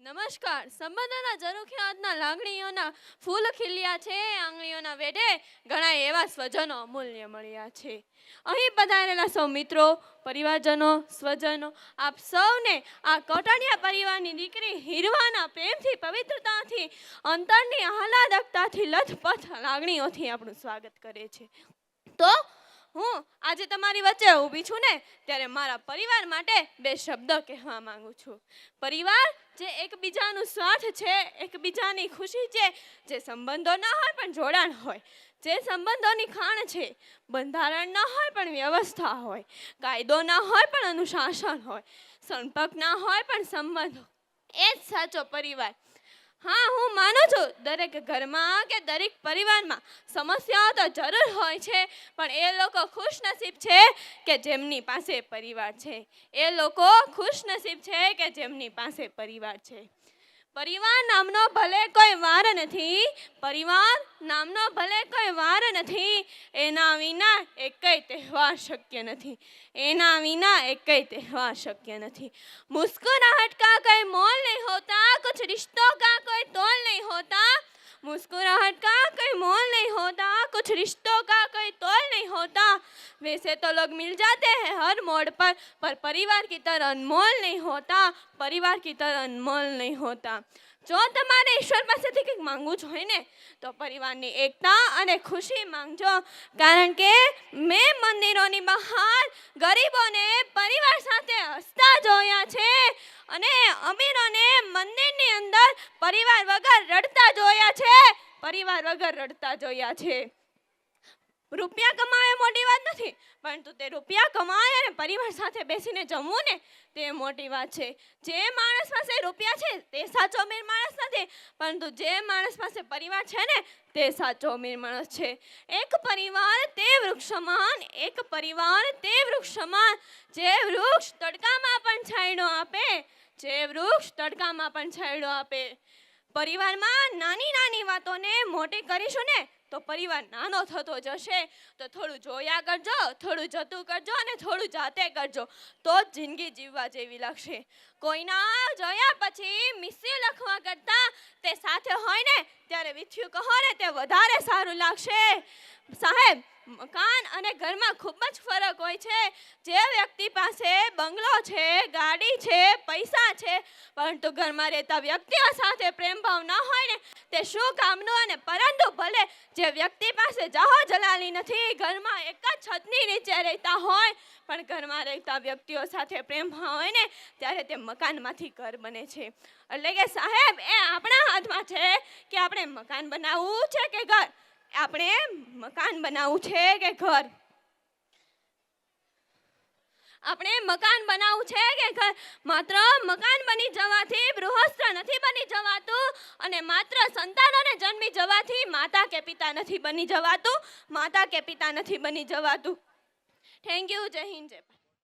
નમસ્કાર. સંબંધોના ઝરૂખિયાતના લાગણીઓના ફૂલ ખીલ્યા છે. આંગળીઓના વેઢે ઘણા એવા સ્વજનો અમૂલ્ય મળ્યા છે. અહીં પધારેલા સૌ મિત્રો, પરિવારજનો, સ્વજનો, આપ સૌને આ કોટડિયા પરિવારની દીકરી હીરવાના પ્રેમથી, પવિત્રતાથી, અંતરની આહલાદકતાથી, લથપથ લાગણીઓથી આપણું સ્વાગત કરે છે. તો હું આજે તમારી વચ્ચે ઊભી છું ને, ત્યારે મારા પરિવાર માટે બે શબ્દ કહેવા માંગુ છું. પરિવાર જે એકબીજાનું સ્વાર્થ છે, એકબીજાની ખુશી છે, જે સંબંધો ના હોય પણ જોડાણ હોય, જે સંબંધોની ખાણ છે, બંધારણ ના હોય પણ વ્યવસ્થા હોય, કાયદો ના હોય પણ અનુશાસન હોય, સંપર્ક ના હોય પણ સંબંધ, એ જ સાચો પરિવાર. હા, હું માનું છું દરેક ઘરમાં કે દરેક પરિવારમાં સમસ્યાઓ તો જરૂર હોય છે, પણ એ લોકો ખુશનસીબ છે કે જેમની પાસે પરિવાર છે. એ લોકો ખુશનસીબ છે કે જેમની પાસે પરિવાર છે. પરિવાર નામનો ભલે કોઈ વાર નથી, પરિવાર નામનો ભલે કોઈ વાર નથી, એના વિના એકેય તહેવાર શક્ય નથી, એના વિના એકેય તહેવાર શક્ય નથી. मुस्कुराहट का कोई मोल नहीं होता, कुछ रिश्तों का कोई तोल नहीं होता, मुस्कुराहट का कोई मोल नहीं होता, कुछ रिश्तों का कोई तोल नहीं होता. वैसे तो लोग मिल जाते हैं हर मोड़ पर परिवार की तरह अनमोल नहीं होता, परिवार की तरह अनमोल नहीं होता. જો તમારે ઈશ્વર પાસેથી કંઈક માંગવું જ હોય ને, તો પરિવારની એકતા અને ખુશી માંગજો. કારણ કે મેં મંદિરોની બહાર ગરીબોને પરિવાર સાથે હસતા જોયા છે, અને અમીરોને મંદિરની અંદર પરિવાર વગર રડતા જોયા છે, પરિવાર વગર રડતા જોયા છે. રૂપિયા કમાવે મોટી વાત નથી, પરંતુ તે રૂપિયા કમાય અને પરિવાર સાથે બેસીને જમવું ને, તે મોટી વાત છે. જે માણસ પાસે રૂપિયા છે તે સાચો અમીર માણસ નથી, પરંતુ જે માણસ પાસે પરિવાર છે ને, તે સાચો અમીર માણસ છે. એક પરિવાર તે વૃક્ષ સમાન, એક પરિવાર તે વૃક્ષ સમાન, જે વૃક્ષ તડકામાં પણ છાંયડો આપે, જે વૃક્ષ તડકામાં પણ છાંયડો આપે. પરિવારમાં નાની નાની વાતોને મોટી કરીશું ને, તો પરિવાર નાનો થતો જશે. તો થોડું જોયા કરજો, થોડું જતું કરજો અને થોડું જાતે કરજો, તો જ જિંદગી જીવવા જેવી લાગશે. કોઈના જોયા પછી મિસ્યુ લખવા કરતા તે સાથે હોય ને ત્યારે વિથ્યું કહો ને, તે વધારે સારું લાગશે. સાહેબ, મકાન અને ઘરમાં ખૂબ જ ફરક હોય છે. જે વ્યક્તિ પાસે બંગલો છે, ગાડી છે, પૈસા છે, પરંતુ ઘરમાં રહેતા વ્યક્તિઓ સાથે પ્રેમભાવ ના હોય ને, તે શું કામનું. અને પરંતુ ભલે જે વ્યક્તિ પાસે જાહો જલાલી નથી, ઘરમાં એક જ છતની નીચે રહેતા હોય, પણ ઘરમાં રહેતા વ્યક્તિઓ સાથે પ્રેમભાવ હોય ને, ત્યારે તે મકાનમાંથી ઘર બને છે. એટલે કે સાહેબ, એ આપણા હાથમાં છે કે આપણે મકાન બનાવવું છે કે ઘર. આપણે મકાન બનાવવું છે કે ઘર, આપણે મકાન બનાવવું છે કે ઘર. માત્ર મકાન બની જવાથી ગૃહસ્થ નથી બની જવાતું, અને માત્ર સંતાનોને જન્મી જવાથી માતા કે પિતા નથી બની જવાતું, માતા કે પિતા નથી બની જવાતું. Thank you. જય હિન્દ, જય ભારત.